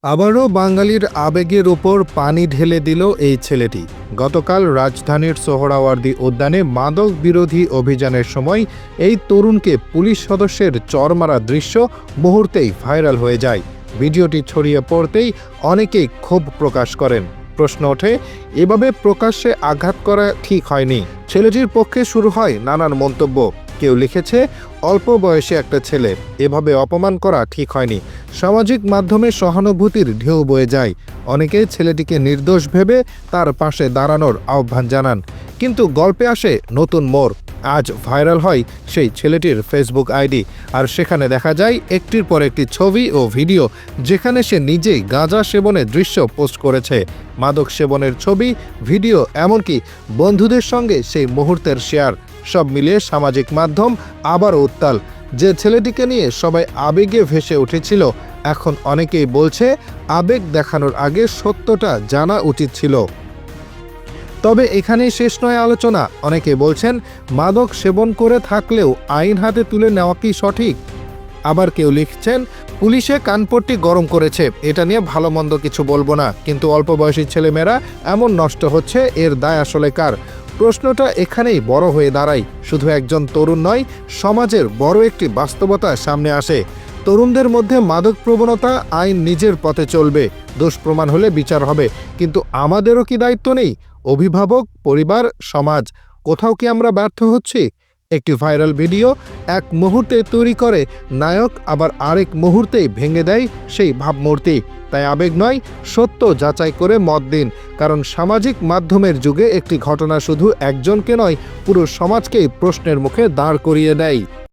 আবারও বাঙালির আবেগের ওপর পানি ঢেলে দিল এই ছেলেটি। গতকাল রাজধানীর সোহরাওয়ার্দী উদ্যানে মাদক বিরোধী অভিযানের সময় এই তরুণকে পুলিশ সদস্যের চড় মারা দৃশ্য মুহূর্তেই ভাইরাল হয়ে যায়। ভিডিওটি ছড়িয়ে পড়তেই অনেকেই ক্ষোভ প্রকাশ করেন। প্রশ্ন ওঠে, এভাবে প্রকাশ্যে আঘাত করা ঠিক হয়নি। ছেলেটির পক্ষে শুরু হয় নানান মন্তব্য। কেউ লিখেছে, অল্প বয়সে একটা ছেলে, এভাবে অপমান করা ঠিক হয়নি। সামাজিক মাধ্যমে সহানুভূতির ঢেউ বয়ে যায়। অনেকে ছেলেটিকে নির্দোষ ভেবে তার পাশে দাঁড়ানোর আহ্বান জানান। কিন্তু গল্পে আসে নতুন মোড়। আজ ভাইরাল হয় সেই ছেলেটির ফেসবুক আইডি, আর সেখানে দেখা যায় একটির পর একটি ছবি ও ভিডিও, যেখানে সে নিজেই গাঁজা সেবনের দৃশ্য পোস্ট করেছে। মাদক সেবনের ছবি, ভিডিও, এমনকি বন্ধুদের সঙ্গে সেই মুহূর্তের শেয়ার, সব মিলিয়ে সামাজিক মাধ্যম আবারও উত্তাল। যে ছেলেটিকে নিয়ে সবাই আবেগে ভেসে উঠেছিল, এখন অনেকেই বলছে আবেগ দেখানোর আগে সত্যটা জানা উচিত ছিল। তবে এখানেই শেষ নয় আলোচনা। অনেকে বলছেন, মাদক সেবন করে থাকলেও আইন হাতে তুলে নেওয়া কি সঠিক? আবার কেউ লিখছেন, পুলিশে কানপট্টি গরম করেছে, এটা নিয়ে ভালো মন্দ কিছু বলবো না, কিন্তু অল্প বয়সী ছেলেমেয়েরা এমন নষ্ট হচ্ছে, এর দায় আসলে কার? প্রশ্নটা এখানেই বড় হয়ে দাঁড়ায়। শুধু একজন তরুণ নয়, সমাজের বড় একটি বাস্তবতা সামনে আসে। তরুণদের মধ্যে মাদক প্রবণতা, আইন নিজের পথে চলবে, দোষ প্রমাণ হলে বিচার হবে, কিন্তু আমাদেরও কি দায়িত্ব নেই? অভিভাবক, পরিবার, সমাজ, কোথাও কি আমরা ব্যর্থ হচ্ছি? একটি ভাইরাল ভিডিও এক মুহূর্তে তৈরি করে নায়ক, আবার আরেক মুহূর্তেই ভেঙে দেয় সেই ভাবমূর্তি। তাই আবেগ নয়, সত্য যাচাই করে মত দিন। কারণ সামাজিক মাধ্যমের যুগে একটি ঘটনা শুধু একজনকে নয়, পুরো সমাজকেই প্রশ্নের মুখে দাঁড় করিয়ে দেয়।